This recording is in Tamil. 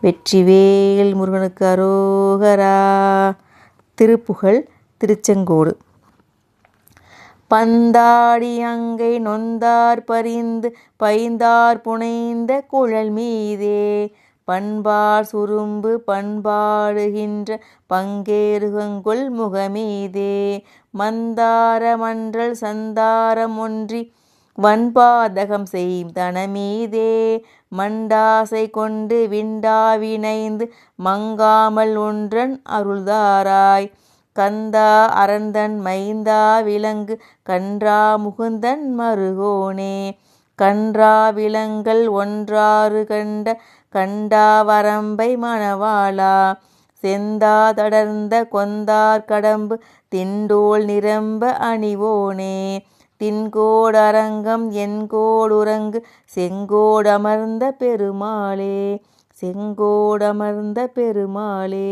வெற்றிவேல் முருகனுக்கு அரோகரா. திருப்புகழ் திருச்செங்கோடு. பந்தாடி அங்கை நொந்தார் பரிந்து பைந்தார் புனைந்த குழல் மீதே பண்பார் சுரும்பு பண்பாடுகின்ற பங்கேறுகொள் முகமீதே மந்தார மன்றல் சந்தாரம் ஒன்றி வன்பாதகம் செய்யும் தனமீதே மண்டாசை கொண்டு விண்டாவினைந்து மங்காமல் ஒன்றன் அருள்தாராய் கந்தா அரந்தன் மைந்தா விலங்கு கன்றா முகுந்தன் மருகோனே கன்றா விலங்கல் ஒன்றாறு கண்ட கண்டா வரம்பை மணவாளா செந்தா தடர்ந்த கொந்தார் கடம்பு திண்டோள் நிரம்ப அணிவோனே தின்கோடரங்கம் என்கோடுறங்கு செங்கோடமர்ந்த பெருமாளே செங்கோடமர்ந்த பெருமாளே.